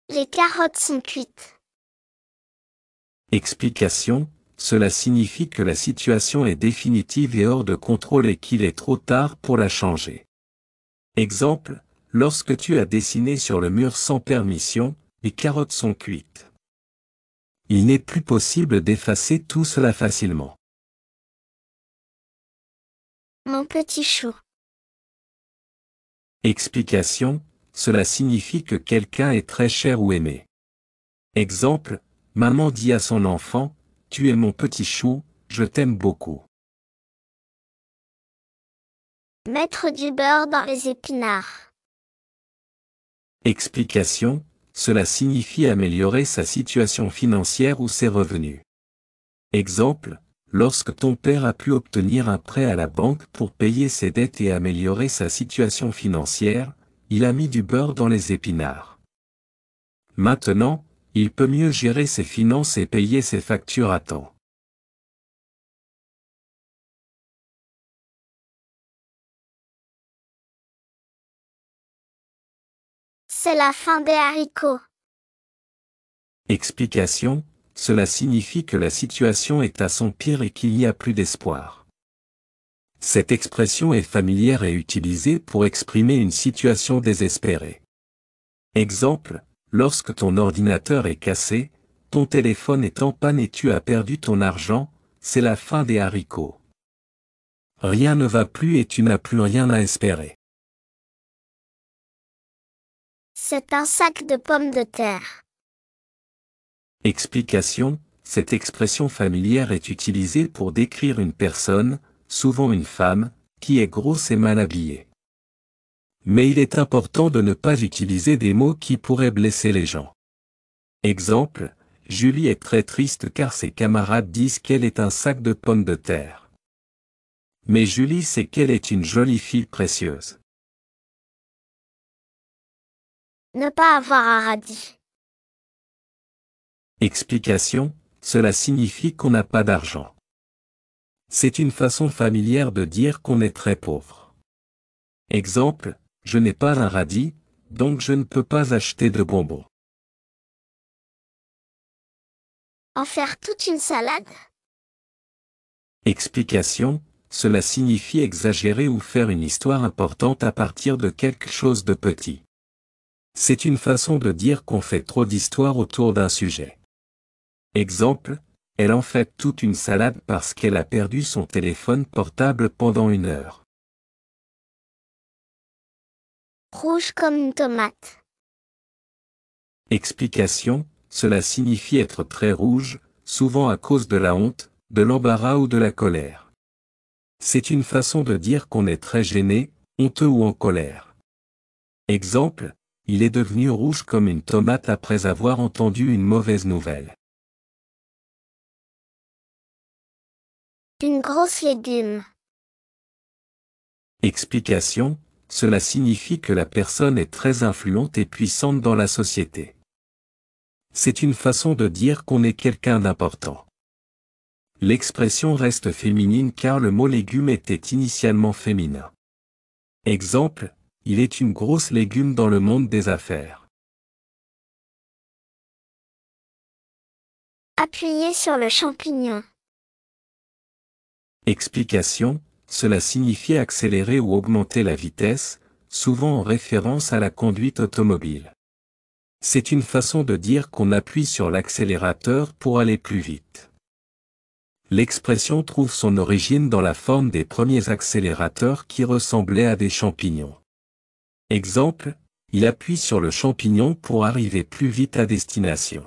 Les carottes sont cuites. Explication, cela signifie que la situation est définitive et hors de contrôle et qu'il est trop tard pour la changer. Exemple, lorsque tu as dessiné sur le mur sans permission, les carottes sont cuites. Il n'est plus possible d'effacer tout cela facilement. Mon petit chou. Explication, cela signifie que quelqu'un est très cher ou aimé. Exemple, maman dit à son enfant, « Tu es mon petit chou, je t'aime beaucoup. » Mettre du beurre dans les épinards. Explication, cela signifie améliorer sa situation financière ou ses revenus. Exemple, lorsque ton père a pu obtenir un prêt à la banque pour payer ses dettes et améliorer sa situation financière, il a mis du beurre dans les épinards. Maintenant, il peut mieux gérer ses finances et payer ses factures à temps. C'est la fin des haricots. Explication, cela signifie que la situation est à son pire et qu'il n'y a plus d'espoir. Cette expression est familière et utilisée pour exprimer une situation désespérée. Exemple, lorsque ton ordinateur est cassé, ton téléphone est en panne et tu as perdu ton argent, c'est la fin des haricots. Rien ne va plus et tu n'as plus rien à espérer. C'est un sac de pommes de terre. Explication, cette expression familière est utilisée pour décrire une personne, souvent une femme, qui est grosse et mal habillée. Mais il est important de ne pas utiliser des mots qui pourraient blesser les gens. Exemple, Julie est très triste car ses camarades disent qu'elle est un sac de pommes de terre. Mais Julie sait qu'elle est une jolie fille précieuse. Ne pas avoir un radis. Explication, cela signifie qu'on n'a pas d'argent. C'est une façon familière de dire qu'on est très pauvre. Exemple, je n'ai pas un radis, donc je ne peux pas acheter de bonbons. En faire toute une salade. Explication, cela signifie exagérer ou faire une histoire importante à partir de quelque chose de petit. C'est une façon de dire qu'on fait trop d'histoires autour d'un sujet. Exemple, elle en fait toute une salade parce qu'elle a perdu son téléphone portable pendant 1 heure. Rouge comme une tomate. Explication, cela signifie être très rouge, souvent à cause de la honte, de l'embarras ou de la colère. C'est une façon de dire qu'on est très gêné, honteux ou en colère. Exemple, il est devenu rouge comme une tomate après avoir entendu une mauvaise nouvelle. Une grosse légume. Explication, cela signifie que la personne est très influente et puissante dans la société. C'est une façon de dire qu'on est quelqu'un d'important. L'expression reste féminine car le mot légume était initialement féminin. Exemple, il est une grosse légume dans le monde des affaires. Appuyer sur le champignon. Explication, cela signifie accélérer ou augmenter la vitesse, souvent en référence à la conduite automobile. C'est une façon de dire qu'on appuie sur l'accélérateur pour aller plus vite. L'expression trouve son origine dans la forme des premiers accélérateurs qui ressemblaient à des champignons. Exemple, il appuie sur le champignon pour arriver plus vite à destination.